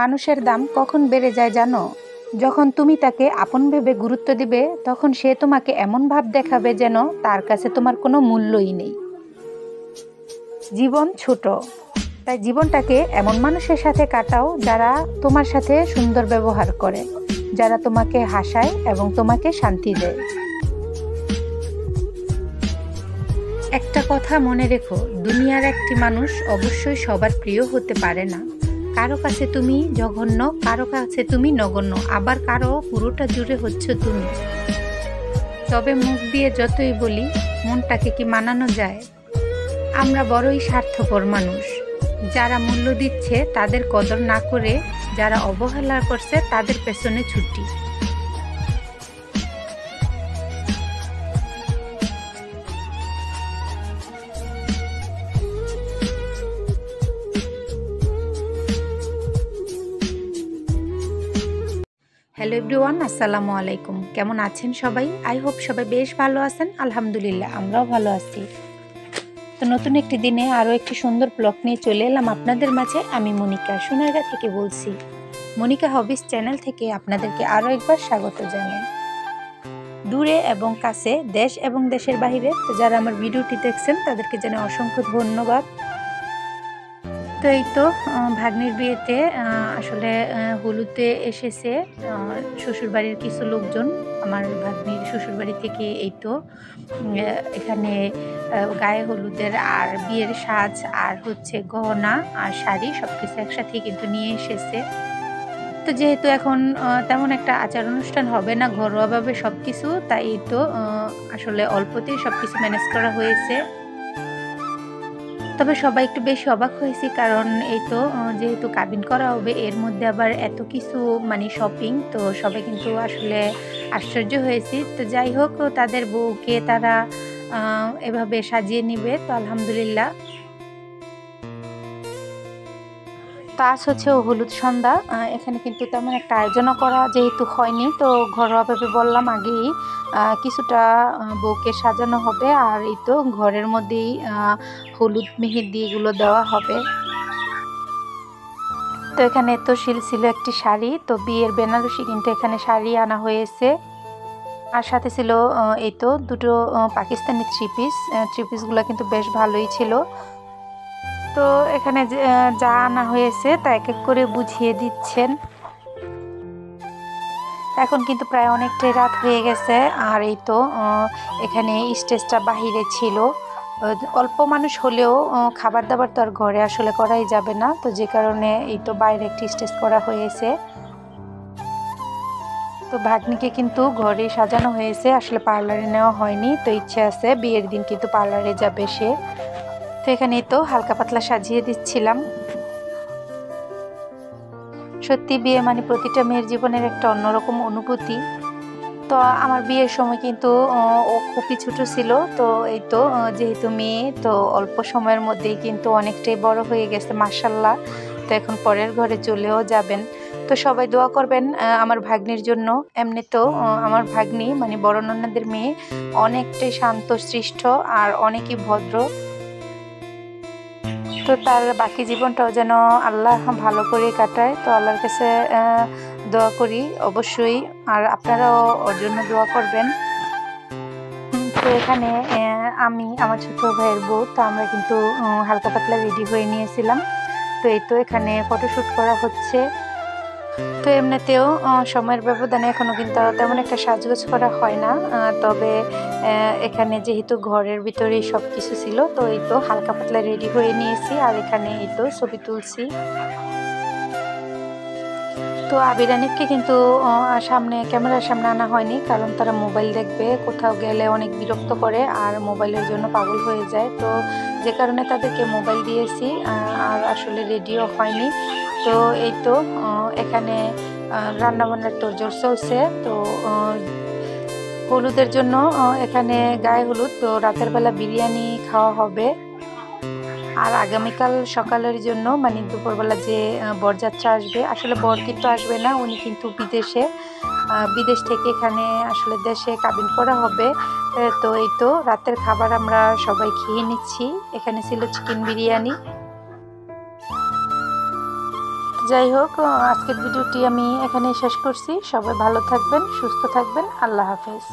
মানুষের দাম কখন বেড়ে যায় জানো? যখন তুমি তাকে আপন ভেবে গুরুত্ব দিবে, তখন সে তোমাকে এমন ভাব দেখাবে যেন তার কাছে তোমার কোনো মূল্যই নেই। জীবন ছোট, তাই জীবনটাকে এমন মানুষের সাথে কাটাও যারা তোমার সাথে সুন্দর ব্যবহার করে, যারা তোমাকে হাসায় এবং তোমাকে শান্তি দেয়। একটা কথা মনে রেখো, দুনিয়ার একটি মানুষ অবশ্যই সবার প্রিয় হতে পারে না। কারো কাছে তুমি জঘন্য, কারো কাছে তুমি নগণ্য, আবার কারো পুরোটা জুড়ে হচ্ছে তুমি। তবে মুখ দিয়ে যতই বলি, মনটাকে কি মানানো যায়? আমরা বড়ই স্বার্থপর মানুষ। যারা মূল্য দিচ্ছে তাদের কদর না করে, যারা অবহেলা করছে তাদের পেছনে ছুটি। হ্যালো এভরিওয়ান, আসসালামু আলাইকুম। কেমন আছেন সবাই? আই হোপ সবাই বেশ ভালো আছেন। আলহামদুলিল্লাহ, আমরাও ভালো আছি। তো নতুন একটি দিনে আরও একটি সুন্দর ব্লগ নিয়ে চলে এলাম আপনাদের মাঝে। আমি মনিকা সোনারগাঁ থেকে বলছি। মনিকা হবিস চ্যানেল থেকে আপনাদেরকে আরও একবার স্বাগত জানাই। দূরে এবং কাছে, দেশ এবং দেশের বাহিরে তো যারা আমার ভিডিওটি দেখছেন তাদেরকে জানাই অসংখ্য ধন্যবাদ। তো এই তো ভাগ্নির বিয়েতে আসলে হলুদে এসেছে শ্বশুরবাড়ির কিছু লোকজন। আমার ভাগ্নির শ্বশুরবাড়ি থেকে এই তো এখানে গায়ে হলুদের আর বিয়ের সাজ আর হচ্ছে গহনা আর শাড়ি সব কিছু একসাথে কিন্তু নিয়ে এসেছে। তো যেহেতু এখন তেমন একটা আচার অনুষ্ঠান হবে না, ঘরোয়াভাবে সব কিছু, তাই এই তো আসলে অল্পতেই সব কিছু ম্যানেজ করা হয়েছে। তবে সবাই একটু বেশি অবাক হয়েছি, কারণ এই তো যেহেতু কাবিন করা হবে, এর মধ্যে আবার এত কিছু মানে শপিং, তো সবাই কিন্তু আসলে আশ্চর্য হয়েছি। তো যাই হোক, তাদের বউকে তারা এভাবে সাজিয়ে নিবে, তো আলহামদুলিল্লাহ। তো আজ হচ্ছে হলুদ সন্ধ্যা। এখানে কিন্তু তেমন একটা আয়োজনও করা যেহেতু হয়নি, তো ঘরোয়াভাবে বললাম আগেই কিছুটা বউকে সাজানো হবে, আর এই তো ঘরের মধ্যেই হলুদ মেহেদি এগুলো দেওয়া হবে। তো এখানে তো শিল ছিল একটি শাড়ি, তো বিয়ের বেনারসি কিন্তু এখানে শাড়ি আনা হয়েছে। আর সাথে ছিল এই তো দুটো পাকিস্তানি থ্রি পিসগুলো কিন্তু বেশ ভালোই ছিল। তো এখানে যা আনা হয়েছে তা এক এক করে বুঝিয়ে দিচ্ছেন। এখন কিন্তু প্রায় অনেকটাই রাত হয়ে গেছে, আর এই তো এখানে স্টেজটা বাহিরে ছিল। অল্প মানুষ হলেও খাবার দাবার তো আর ঘরে আসলে করাই যাবে না, তো যে কারণে এই তো বাইরে একটি স্টেজ করা হয়েছে। তো ভাগ্নিকে কিন্তু ঘরে সাজানো হয়েছে, আসলে পার্লারে নেওয়া হয়নি। তো ইচ্ছে আছে বিয়ের দিন কিন্তু পার্লারে যাবে সে। তো এখানেই তো হালকা পাতলা সাজিয়ে দিচ্ছিলাম। সত্যি বিয়ে মানে প্রতিটা মেয়ের জীবনের একটা অন্যরকম অনুভূতি। তো আমার বিয়ের সময় কিন্তু ও খুবই ছোট ছিল। তো এই তো যেহেতু মেয়ে, তো অল্প সময়ের মধ্যেই কিন্তু অনেকটাই বড় হয়ে গেছে মাশাআল্লাহ। তো এখন পরের ঘরে চলেও যাবেন। তো সবাই দোয়া করবেন আমার ভাগ্নির জন্য। এমনিতেও আমার ভাগ্নি মানে বড় ননদের মেয়ে অনেকটাই শান্ত শিষ্ট আর অনেকই ভদ্র। তো তার বাকি জীবনটাও যেন আল্লাহ ভালো করে কাটায়। তো আল্লাহর কাছে দোয়া করি অবশ্যই, আর আপনারাও ওর জন্য দোয়া করবেন। তো এখানে আমি আমার ছোট ভাইয়ের বউ, তো আমরা কিন্তু হালকা পাতলা রেডি হয়ে নিয়েছিলাম। তো এই তো এখানে ফটোশ্যুট করা হচ্ছে। তো এমনিতেও সময়ের ব্যবধানে এখনও কিন্তু তেমন একটা সাজগোজ করা হয় না। তবে এখানে যেহেতু ঘরের ভিতরেই সব কিছু ছিল, তো এই তো হালকা পাতলা রেডি হয়ে নিয়েছি, আর এখানে এই তো ছবি তুলছি। তো আবিরানিককে কিন্তু সামনে ক্যামেরার সামনে আনা হয়নি, কারণ তারা মোবাইল দেখবে, কোথাও গেলে অনেক বিরক্ত করে আর মোবাইলের জন্য পাগল হয়ে যায়। তো যে কারণে তাদেরকে মোবাইল দিয়েছি, আর আসলে রেডিও হয়নি। তো এই তো এখানে রান্নাবান্নার তোড়জোড় চলছে। তো হলুদের জন্য এখানে গায়ে হলুদ, তো রাতের বেলা বিরিয়ানি খাওয়া হবে। আর আগামীকাল সকালের জন্য মানে দুপুরবেলা যে বরযাত্রা আসবে, আসলে বর কিন্তু আসবে না, উনি কিন্তু বিদেশ থেকে এখানে আসলে দেশে কাবিন করা হবে। তো এই তো রাতের খাবার আমরা সবাই খেয়ে নিচ্ছি। এখানে ছিল চিকেন বিরিয়ানি। যাই হোক, আজকের ভিডিওটি আমি এখানেই শেষ করছি। সবাই ভালো থাকবেন, সুস্থ থাকবেন। আল্লাহ হাফেজ।